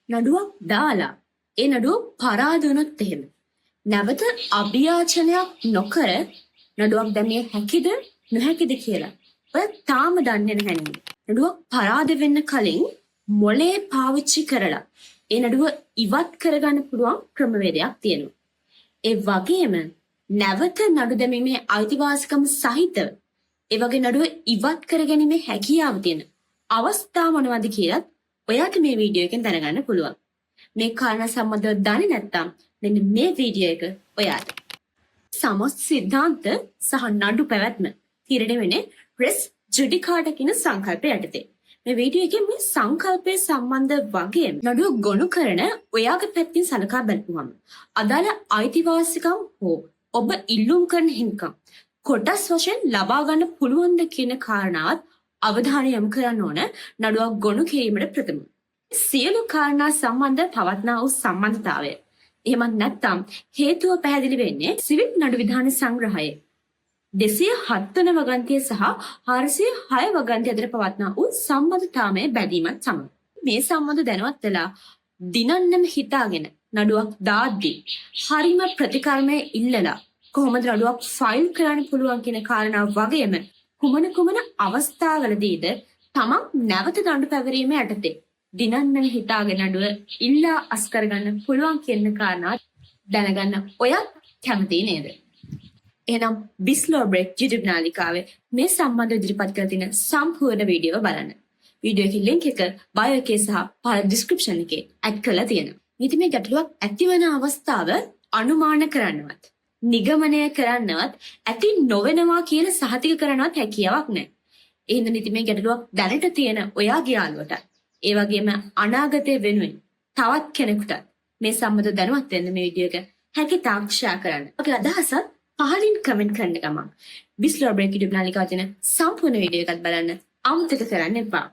නඩුවක් දාලා ඒ නඩුව පරාද වුණොත් එහෙම නැවත අභියාචනයක් නොකර නඩුවක් දැමිය හැකිද නොහැකිද කියලා ඔය තාම දන්නේ නැහැ නේද? නඩුවක් පරාද වෙන්න කලින් මොලේ පාවිච්චි කරලා ඒ නඩුව ඉවත් කරගන්න පුළුවන් ක්‍රමවේදයක් තියෙනවා. ඒ වගේම නැවත නඩු දැමීමේ අයිතිවාසිකම් සහිතව ඒ වගේ නඩුව ඉවත් කරගැනීමේ හැකියාව තියෙන අවස්ථා මොනවද කියලත් ඔයාට මේ වීඩියෝ එකෙන් දැනගන්න පුළුවන්. මේ කාරණා සම්බන්ධව දන්නේ නැත්නම් මෙන්න මේ වීඩියෝ එක ඔයාට. සමස්ත සිද්ධාන්ත සහ නඩු පැවැත්ම තීරණය වෙන්නේ රෙස් ජුඩිකාට කියන සංකල්පය යටතේ. මේ වීඩියෝ එකේ මේ සංකල්පයේ සම්බන්ධ වගේම නඩුව ගොනු කරන ඔයාගේ පැත්තෙන් සලකා බලපුවම අදාළ අයිතිවාසිකම් හෝ ඔබ ඉල්ලුම් කරන හිමිකම් කොටස් වශයෙන් ලබා ගන්න පුළුවන්ද කියන කාරණාවත් අවධානය යොමු කරන්න ඕන නඩුවක් ගොනු කිරීමට ප්‍රථම. සියලු කාරණා සම්බන්ධ පවත්නා වූ සම්බන්ධතාවය. එහෙමත් නැත්නම් හේතුව පැහැදිලි වෙන්නේ සිවිල් නඩු විධාන සංග්‍රහයේ 207 වන වගන්තිය සහ 406 වගන්තිය අතර පවත්නා වූ සම්බන්ධතාවයේ බැඳීමත් සමග. මේ සම්බන්ධ දැනුවත් වෙලා දිනන්නම හිතාගෙන නඩුවක් දාද්දී හරිම ප්‍රතිකර්මයේ ඉල්ලලා කොහොමද නඩුවක් ෆයිල් කරන්න පුළුවන් කියන කාරණාව වගේම කුමන අවස්ථාවලදීද තමන් නැවත නඩු පැවරීම යටතේ දිනන්නම හිතාගෙන නඩුව ඉල්ලා අස් කරගන්න පුළුවන් කියන කාරණා දැනගන්න ඔයත් කැමති නේද? එහෙනම් බිස්ලෝ බ්‍රේක් YouTube නාලිකාවේ මේ සම්බන්ධව ඉදිරිපත් කරලා තියෙන සම්පූර්ණ වීඩියෝව බලන්න. වීඩියෝ එකේ link එක bio එකේ සහ පහළ description එකේ add කරලා තියෙනවා. ඉතින් මේ ගැටලුවක් ඇතිවන අවස්ථාව අනුමාන කරන්නවත්, නිගමනය කරන්නවත්, ඇති නොවෙනවා කියලා සහතික කරන්නවත් හැකියාවක් නැහැ. එහෙනම් ඉතින් මේ ගැටලුවක් දැනට තියෙන ඔයාගේ යාළුවට, ඒ වගේම අනාගතයේ වෙනුවෙන් තවත් කෙනෙකුට මේ සම්බන්ධව දැනුවත් වෙන්න මේ වීඩියෝ එක හැකි තාක් share කරන්න. ඔගේ අදහසත් පහලින් කමෙන්ට් කරන්න ගමන් බිස්ලෝ බ්‍රේක් YouTube නාලිකාවේ තියෙන සම්පූර්ණ වීඩියෝ එකත් බලන්න අමතක කරන්න එපා.